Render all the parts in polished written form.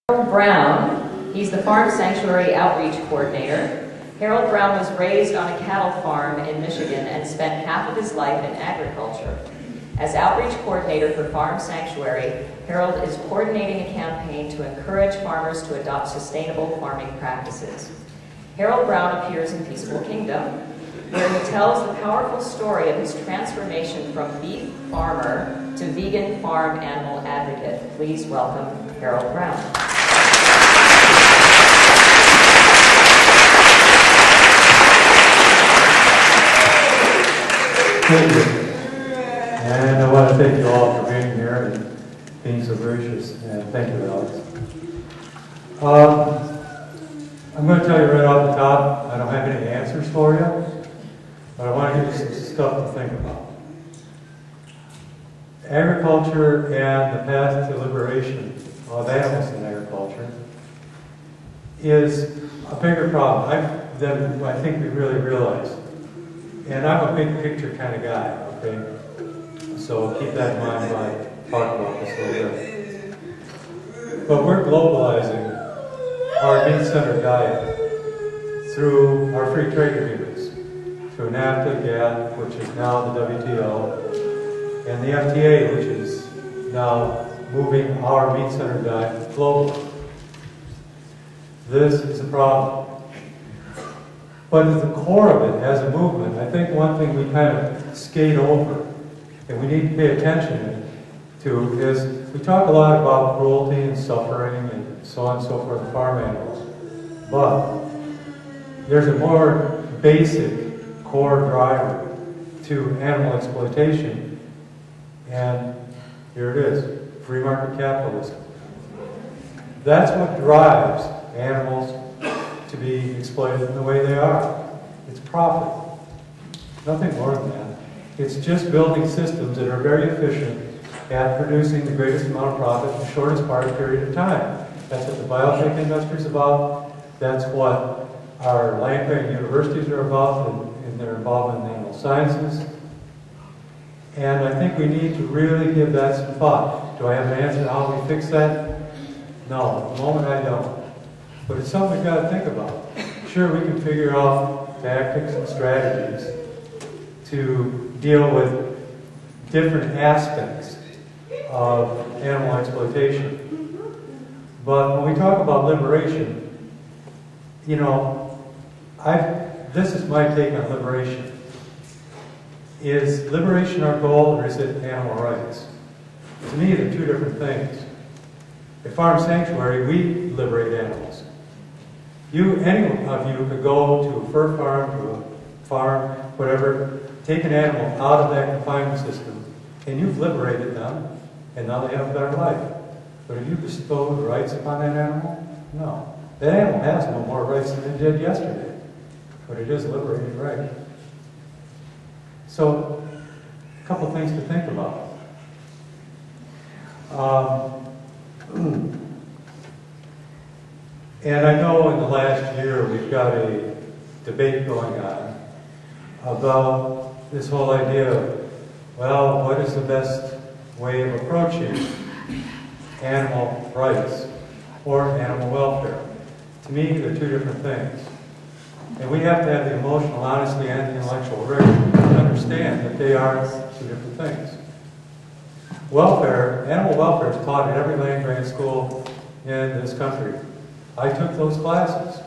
Harold Brown, he's the Farm Sanctuary Outreach Coordinator. Harold Brown was raised on a cattle farm in Michigan and spent half of his life in agriculture. As Outreach Coordinator for Farm Sanctuary, Harold is coordinating a campaign to encourage farmers to adopt sustainable farming practices. Harold Brown appears in Peaceable Kingdom, where he tells the powerful story of his transformation from beef farmer to vegan farm animal advocate. Please welcome Harold Brown. Thank you. And I want to thank you all for being here and being so gracious. And thank you, Alex. I'm going to tell you right off the top, I don't have any answers for you, but I want to give you some stuff to think about. Agriculture and the path to liberation of animals in agriculture is a bigger problem than I think we really realize. And I'm a big picture kind of guy, okay? So keep that in mind when I talk about this a little bit. But we're globalizing our meat-centered diet through our free trade agreements, through NAFTA, GATT, which is now the WTO, and the FTA, which is now moving our meat-centered diet globally. This is a problem. But at the core of it, as a movement, I think one thing we kind of skate over, and we need to pay attention to, is we talk a lot about cruelty and suffering and so on and so forth in farm animals. But there's a more basic core driver to animal exploitation, and here it is, free market capitalism. That's what drives animals to be exploited in the way they are. It's profit. Nothing more than that. It's just building systems that are very efficient at producing the greatest amount of profit in the shortest period of time. That's what the biotech industry is about. That's what our land-grant universities are about in their involvement in animal sciences. And I think we need to really give that some thought. Do I have an answer to how we fix that? No, at the moment I don't. But it's something we've got to think about. Sure, we can figure out tactics and strategies to deal with different aspects of animal exploitation. But when we talk about liberation, you know, this is my take on liberation. Is liberation our goal, or is it animal rights? To me, they're two different things. At Farm Sanctuary, we liberate animals. Any of you could go to a fur farm, to a farm, whatever, take an animal out of that confinement system, and you've liberated them, and now they have a better life. But have you bestowed rights upon that animal? No. That animal has no more rights than it did yesterday, but it is liberated right. So, a couple things to think about. And I know in the last year we've got a debate going on about this whole idea of, well, what is the best way of approaching animal rights or animal welfare? To me, they're two different things. And we have to have the emotional honesty and the intellectual rigor to understand that they are two different things. Animal welfare is taught at every land-grant school in this country. I took those classes.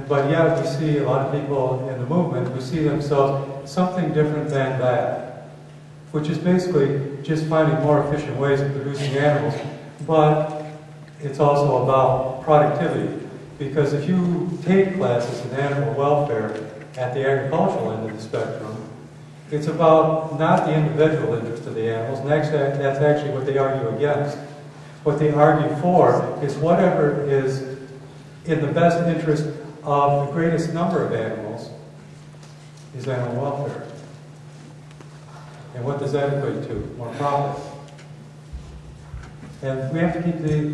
But yet we see a lot of people in the movement who see themselves something different than that, which is basically just finding more efficient ways of producing animals, but it's also about productivity. Because if you take classes in animal welfare at the agricultural end of the spectrum, it's about not the individual interest of the animals, and that's actually what they argue against. What they argue for is whatever is in the best interest of the greatest number of animals is animal welfare. And what does that equate to? More profit. And we have to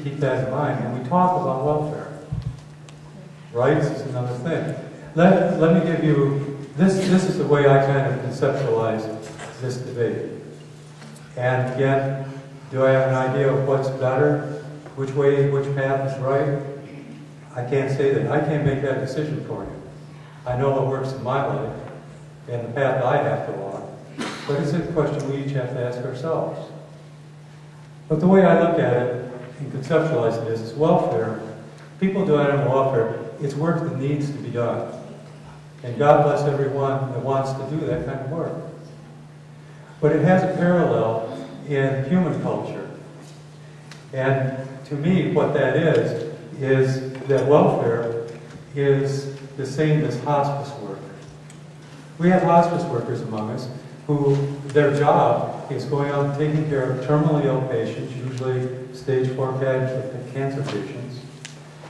keep that in mind when we talk about welfare. Rights is another thing. Let me give you, this is the way I kind of conceptualize this debate. And again, Do I have an idea of what's better? Which path is right? I can't say that. I can't make that decision for you. I know what works in my life and the path I have to walk. But it's a question we each have to ask ourselves. But the way I look at it and conceptualize it is welfare. People do animal welfare. It's work that needs to be done. And God bless everyone that wants to do that kind of work. But it has a parallel in human culture. And to me, what that is that welfare is the same as hospice work. We have hospice workers among us who their job is going out and taking care of terminally ill patients, usually stage 4 cancer patients,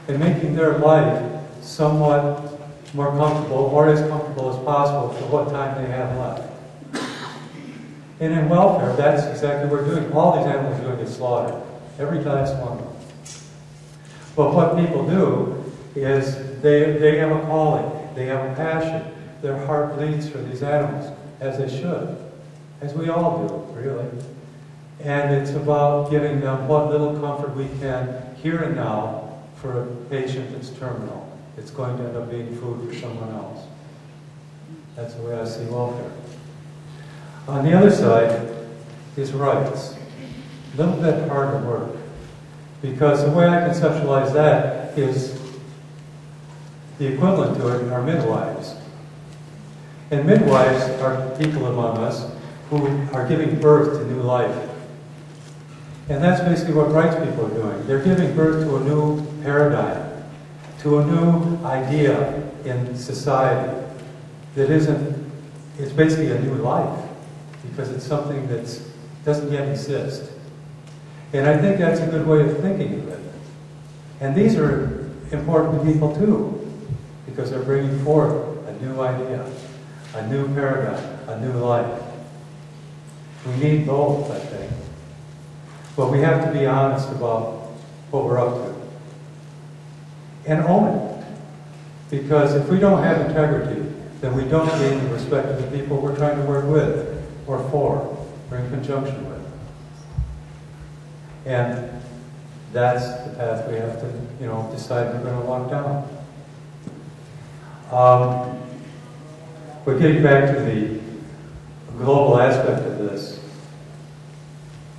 and making their life somewhat more comfortable, or as comfortable as possible for what time they have left. And in welfare, that's exactly what we're doing. All these animals are going to get slaughtered, every last one of them. But what people do is they have a calling, they have a passion, their heart bleeds for these animals, as they should, as we all do, really. And it's about giving them what little comfort we can here and now for a patient that's terminal. It's going to end up being food for someone else. That's the way I see welfare. On the other side is rights. A little bit harder work. Because the way I conceptualize that is the equivalent to it are midwives. And midwives are people among us who are giving birth to new life. And that's basically what rights people are doing. They're giving birth to a new paradigm, to a new idea in society that it's basically a new life, because it's something that doesn't yet exist. And I think that's a good way of thinking of it. And these are important to people too, because they're bringing forth a new idea, a new paradigm, a new life. We need both, I think. But we have to be honest about what we're up to. And own it. Because if we don't have integrity, then we don't gain the respect of the people we're trying to work with, or for, or in conjunction with. And that's the path we have to, decide we're going to walk down. But getting back to the global aspect of this,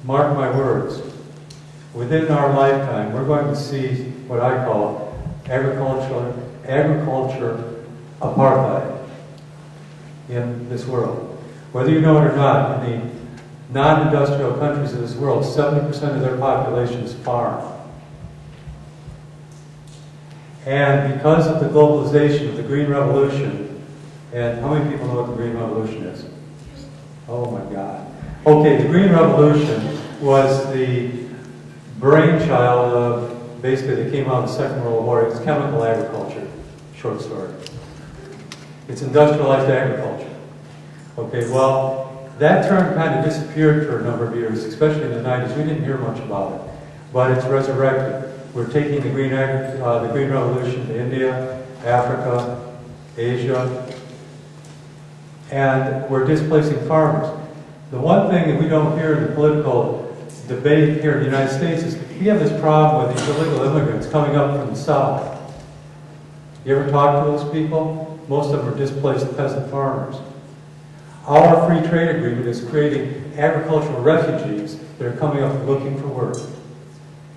mark my words, within our lifetime, we're going to see what I call agriculture apartheid in this world. Whether you know it or not, in the non-industrial countries of this world, 70% of their population is farm. And because of the globalization of the Green Revolution, and how many people know what the Green Revolution is? Oh my God. Okay, the Green Revolution was the brainchild of, basically, that came out of the Second World War. It's chemical agriculture, short story. It's industrialized agriculture. Okay, well, that term kind of disappeared for a number of years, especially in the 90s. We didn't hear much about it, but it's resurrected. We're taking the Green Revolution to India, Africa, Asia, and we're displacing farmers. The one thing that we don't hear in the political debate here in the United States is we have this problem with these illegal immigrants coming up from the South. You ever talk to those people? Most of them are displaced peasant farmers. Our free trade agreement is creating agricultural refugees that are coming up looking for work.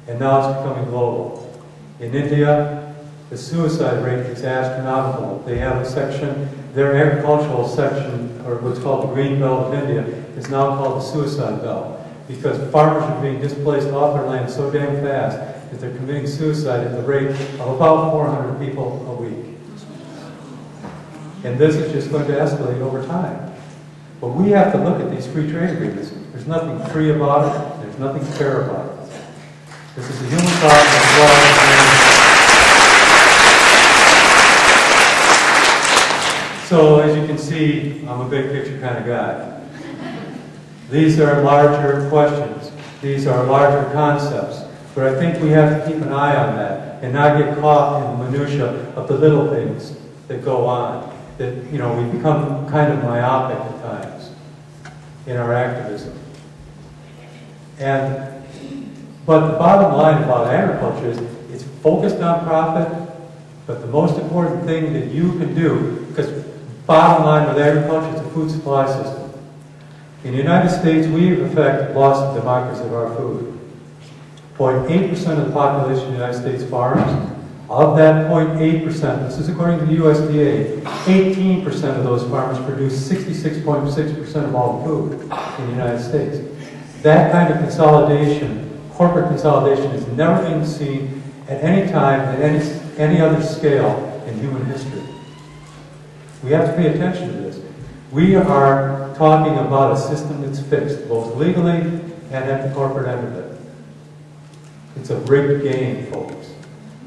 And now it's becoming global. In India, the suicide rate is astronomical. They have a section, their agricultural section, or what's called the Green Belt of India, is now called the suicide belt, because farmers are being displaced off their land so damn fast that they're committing suicide at the rate of about 400 people a week. And this is just going to escalate over time. But we have to look at these free trade agreements. There's nothing free about it. There's nothing fair about it. This is a human problem as well. So as you can see, I'm a big picture kind of guy. These are larger questions. These are larger concepts. But I think we have to keep an eye on that and not get caught in the minutia of the little things that go on. That, we become kind of myopic at times in our activism. But the bottom line about agriculture is it's focused on profit, but the most important thing that you can do, because bottom line with agriculture is the food supply system. In the United States, we have in fact lost the democracy of our food. 0.8% of the population of the United States farms. Of that 0.8%, this is according to the USDA, 18% of those farmers produce 66.6% of all food in the United States. That kind of consolidation, corporate consolidation, has never been seen at any time at any other scale in human history. We have to pay attention to this. We are talking about a system that's fixed, both legally and at the corporate end of it. It's a rigged game, folks.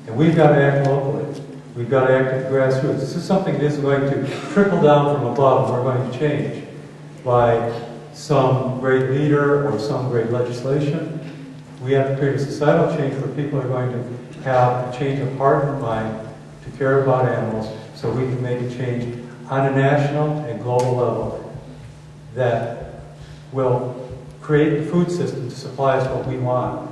And we've got to act locally. We've got to act at the grassroots. This is something that isn't going to trickle down from above and we're going to change by some great leader or some great legislation. We have to create a societal change where people are going to have a change of heart and mind to care about animals so we can make a change on a national and global level that will create the food system to supply us what we want.